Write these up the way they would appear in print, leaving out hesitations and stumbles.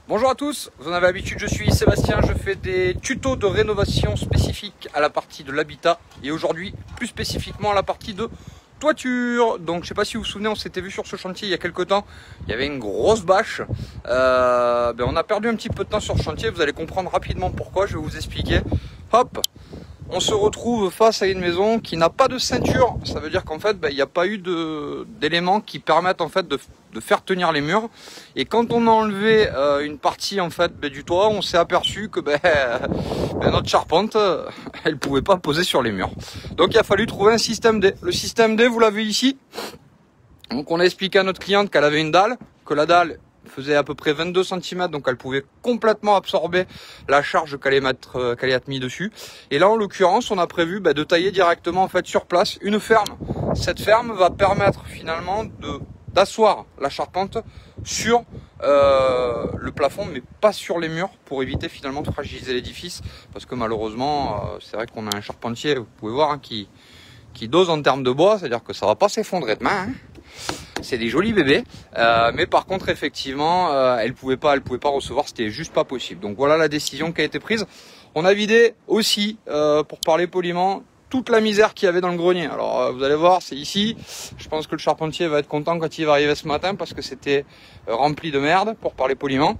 Bonjour à tous, vous en avez l'habitude, je suis Sébastien, je fais des tutos de rénovation spécifiques à la partie de l'habitat et aujourd'hui plus spécifiquement à la partie de toiture. Donc je sais pas si vous vous souvenez, on s'était vu sur ce chantier il y a quelques temps, il y avait une grosse bâche, on a perdu un petit peu de temps sur ce chantier, vous allez comprendre rapidement pourquoi, je vais vous expliquer. Hop, on se retrouve face à une maison qui n'a pas de ceinture, ça veut dire qu'en fait il n'y a pas eu d'éléments qui permettent en fait de faire tenir les murs, et quand on a enlevé une partie en fait du toit, on s'est aperçu que notre charpente elle pouvait pas poser sur les murs, donc il a fallu trouver un système D. Le système D, vous l'avez ici. Donc on a expliqué à notre cliente qu'elle avait une dalle, que la dalle faisait à peu près 22 cm, donc elle pouvait complètement absorber la charge qu'elle allait être mise dessus. Et là en l'occurrence on a prévu de tailler directement en fait sur place une ferme. Cette ferme va permettre finalement d'asseoir la charpente sur le plafond, mais pas sur les murs, pour éviter finalement de fragiliser l'édifice, parce que malheureusement c'est vrai qu'on a un charpentier, vous pouvez voir, qui dose en termes de bois, c'est à dire que ça va pas s'effondrer demain, hein. C'est des jolis bébés, mais par contre effectivement elle pouvait pas recevoir, c'était juste pas possible. Donc voilà la décision qui a été prise. On a vidé aussi, pour parler poliment, toute la misère qu'il y avait dans le grenier. Alors vous allez voir, c'est ici. Je pense que le charpentier va être content quand il va arriver ce matin, parce que c'était rempli de merde, pour parler poliment.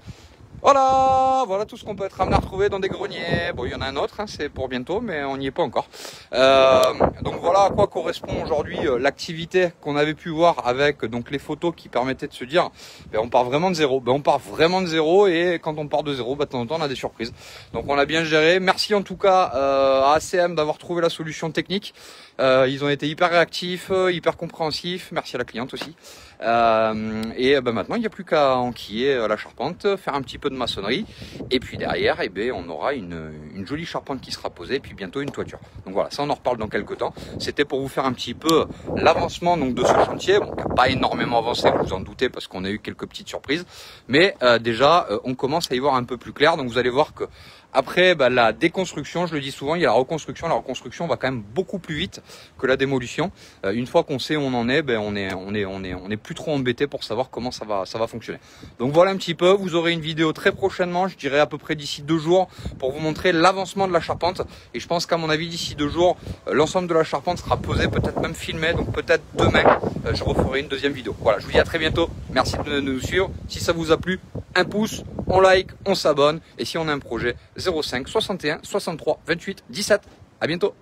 Voilà tout ce qu'on peut être amené à retrouver dans des greniers. Bon, il y en a un autre, hein, c'est pour bientôt, mais on n'y est pas encore. Donc voilà à quoi correspond aujourd'hui l'activité qu'on avait pu voir avec donc les photos qui permettaient de se dire on part vraiment de zéro. On part vraiment de zéro, et quand on part de zéro, de temps en temps on a des surprises. Donc on a bien géré. Merci en tout cas à ACM d'avoir trouvé la solution technique. Ils ont été hyper réactifs, hyper compréhensifs. Merci à la cliente aussi. Maintenant il n'y a plus qu'à enquiller la charpente, faire un petit peu de maçonnerie, et puis derrière on aura une jolie charpente qui sera posée, et puis bientôt une toiture. Donc voilà, ça on en reparle dans quelques temps. C'était pour vous faire un petit peu l'avancement donc de ce chantier, qui n'a pas énormément avancé, vous en doutez, parce qu'on a eu quelques petites surprises, mais déjà on commence à y voir un peu plus clair. Donc vous allez voir que après la déconstruction, je le dis souvent, il y a la reconstruction. La reconstruction va quand même beaucoup plus vite que la démolition. Une fois qu'on sait où on en est, on est plus trop embêté pour savoir comment ça va fonctionner. Donc voilà un petit peu, vous aurez une vidéo très prochainement, je dirais à peu près d'ici 2 jours, pour vous montrer l'avancement de la charpente. Et je pense qu'à mon avis d'ici 2 jours, l'ensemble de la charpente sera posé, peut-être même filmé. Donc peut-être demain, je referai une deuxième vidéo. Voilà, je vous dis à très bientôt. Merci de nous suivre. Si ça vous a plu, un pouce, on like, on s'abonne. Et si on a un projet, 05 61 63 28 17. À bientôt.